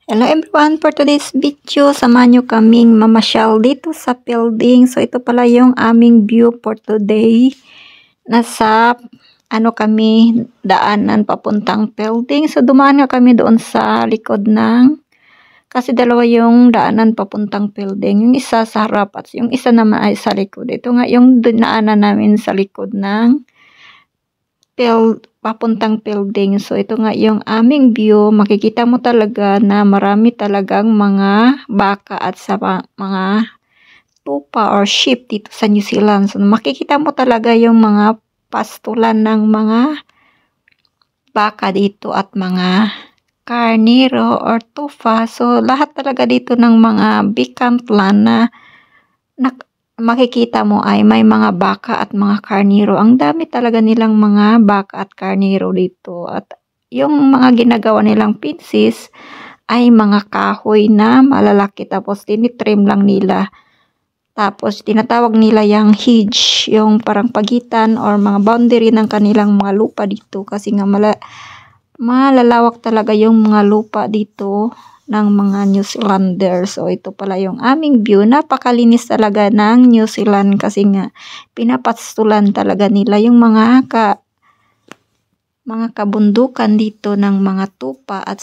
Hello everyone, for today's video, samahan nyo kaming mamasyal dito sa building. So ito pala yung aming view for today. Nasa kami daanan papuntang building. So dumaan nga kami doon sa likod kasi dalawa yung daanan papuntang building. Yung isa sa harap at yung isa naman ay sa likod. Ito nga yung daanan namin sa likod ng papuntang building. So ito nga yung aming view. Makikita mo talaga na marami talagang mga baka at sa mga tupa or sheep dito sa New Zealand. So makikita mo talaga yung mga pastulan ng mga baka dito at mga karniro or tupa. So lahat talaga dito ng mga vacant land na makikita mo ay may mga baka at mga karniro. Ang dami talaga nilang mga baka at karniro dito. At yung mga ginagawa nilang pinsis ay mga kahoy na malalaki. Tapos tinitrim lang nila. Tapos tinatawag nila yung hedge, yung parang pagitan or mga boundary ng kanilang mga lupa dito. Kasi nga malalawak talaga yung mga lupa dito ng mga New Zealander. So ito pala yung aming view. Napakalinis talaga ng New Zealand kasi nga pinapastulan talaga nila yung mga kabundukan dito ng mga tupa at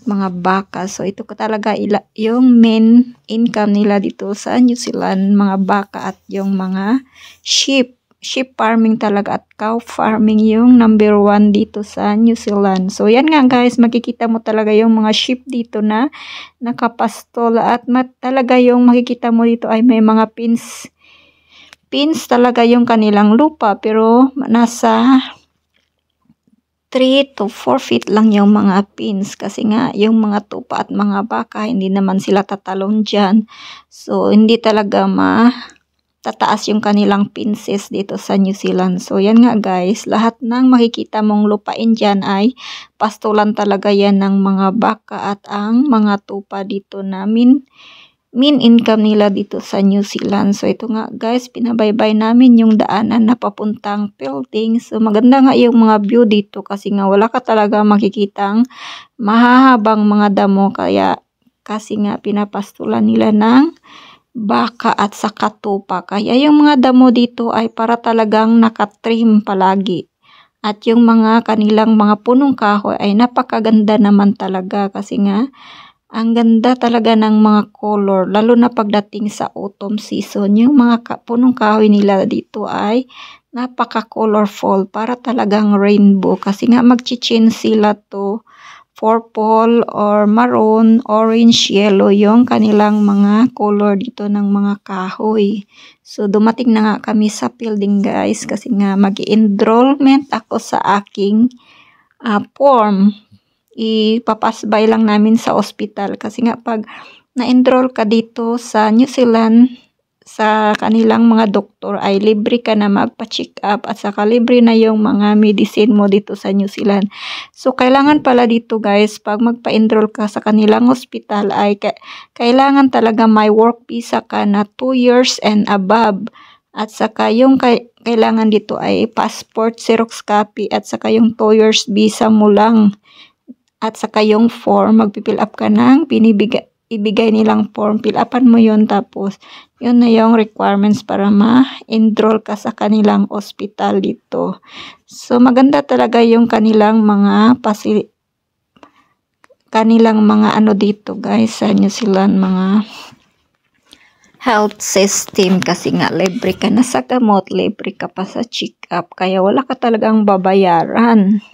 mga baka. So ito talaga yung main income nila dito sa New Zealand, mga baka at yung mga sheep. Sheep farming talaga at cow farming yung number 1 dito sa New Zealand. So yan nga guys, makikita mo talaga yung mga sheep dito na nakapastol at talaga yung makikita mo dito ay may mga pins talaga yung kanilang lupa, pero nasa 3 to 4 feet lang yung mga pins kasi nga yung mga tupa at mga baka hindi naman sila tatalon dyan. So hindi talaga tataas yung kanilang pinses dito sa New Zealand. So yan nga guys, lahat ng makikita mong lupain dyan ay pastulan talaga yan ng mga baka at ang mga tupa dito na main income nila dito sa New Zealand. So ito nga guys, pinabaybay namin yung daanan na papuntang building. So maganda nga yung mga view dito kasi nga wala ka talaga makikitang mahahabang mga damo kasi nga pinapastulan nila ng baka at saka tupa. Kaya yung mga damo dito ay para talagang nakatrim palagi. At yung mga kanilang mga punong kahoy ay napakaganda naman talaga kasi nga ang ganda talaga ng mga color, lalo na pagdating sa autumn season. Yung mga punong kahoy nila dito ay napaka-colorful, para talagang rainbow kasi nga mag-change sila to purple or maroon, orange, yellow yung kanilang mga color dito ng mga kahoy. So dumating na nga kami sa building guys kasi nga mag-enrollment ako sa aking form. Ipapasbay lang namin sa hospital kasi nga pag na-enroll ka dito sa New Zealand sa kanilang mga doktor ay libre ka na magpa-check up at saka libre na yung mga medicine mo dito sa New Zealand. So kailangan pala dito guys, pag magpa-enroll ka sa kanilang hospital ay kailangan talaga may work visa ka na 2 years and above. At saka yung kailangan dito ay passport, xerox copy at saka yung 2 years visa mo lang. At saka yung form, magpipill up ka ng ibigay nilang form, fill upan mo yun, tapos yun na yung requirements para ma-enroll ka sa kanilang hospital dito. So maganda talaga yung kanilang mga dito guys sa New Zealand, mga health system kasi nga libre ka na sa gamot, libre ka pa sa check up, kaya wala ka talagang babayaran.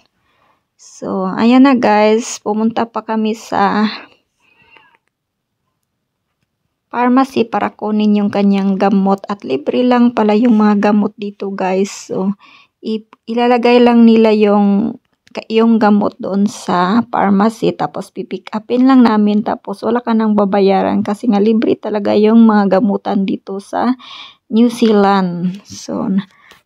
So ayan na guys, pumunta pa kami sa pharmacy para kunin yung kanyang gamot at libre lang pala yung mga gamot dito guys. So ilalagay lang nila yung gamot doon sa pharmacy tapos pipick upin lang namin, tapos wala ka nang babayaran kasi nga libre talaga yung mga gamutan dito sa New Zealand. So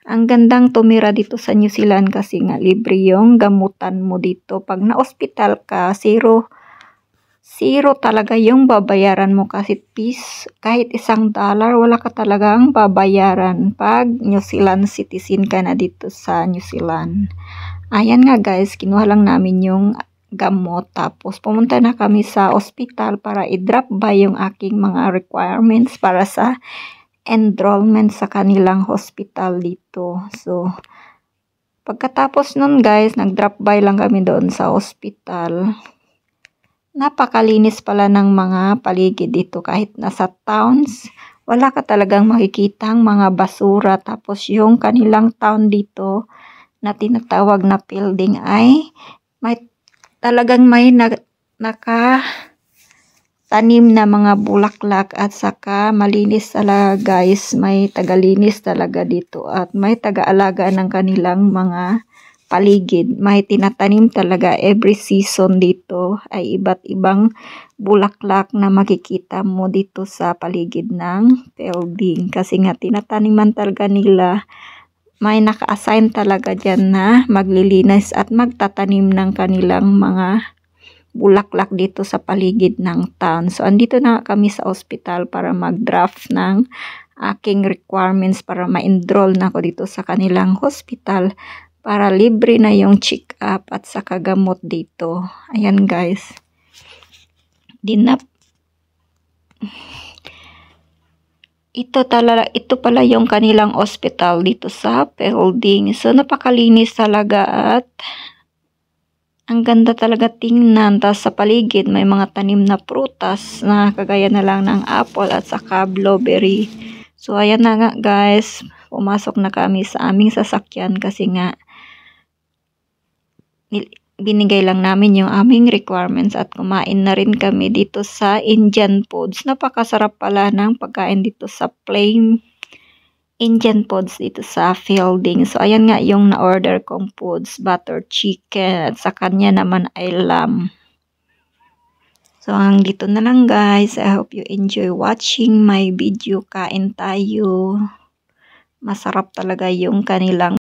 ang gandang tumira dito sa New Zealand kasi nga libre yung gamutan mo dito. Pag na-hospital ka, zero talaga yung babayaran mo kasi kahit $1 wala ka talagang babayaran pag New Zealand citizen ka na dito sa New Zealand. Ayan nga guys, kinuha lang namin yung gamot. Tapos pumunta na kami sa ospital para i-drop by yung aking mga requirements para sa enrollment sa kanilang hospital dito. So, pagkatapos nun guys, nag-drop by lang kami doon sa hospital. Napakalinis pala ng mga paligid dito kahit nasa towns. Wala ka talagang makikitang mga basura. Tapos yung kanilang town dito na tinatawag na building ay talagang may nakatanim na mga bulaklak at saka malinis talaga guys. May tagalinis talaga dito at may taga-alaga ng kanilang mga paligid. May tinatanim talaga every season dito ay iba't ibang bulaklak na makikita mo dito sa paligid ng building. Kasi nga tinataniman talaga nila. May naka-assign talaga dyan na maglilinis at magtatanim ng kanilang mga bulaklak dito sa paligid ng town. So, andito na kami sa ospital para mag-draft ng aking requirements para ma-enroll na ako dito sa kanilang hospital para libre na yung check-up at saka gamot dito. Ayan guys. Ito pala yung kanilang hospital dito sa building. So, napakalinis talaga at ang ganda talaga tingnan. Tapos sa paligid, may mga tanim na prutas na kagaya na lang ng apple at saka blueberry. So, ayan na nga guys. Pumasok na kami sa aming sasakyan kasi nga binigay lang namin yung aming requirements at kumain na rin kami dito sa Indian Foods. Napakasarap pala ng pagkain dito sa plain Indian Foods dito sa building. So, ayan nga yung na-order kong foods, butter chicken at sa kanya naman ay lamb. So, hanggang dito na lang guys. I hope you enjoy watching my video. Kain tayo. Masarap talaga yung kanilang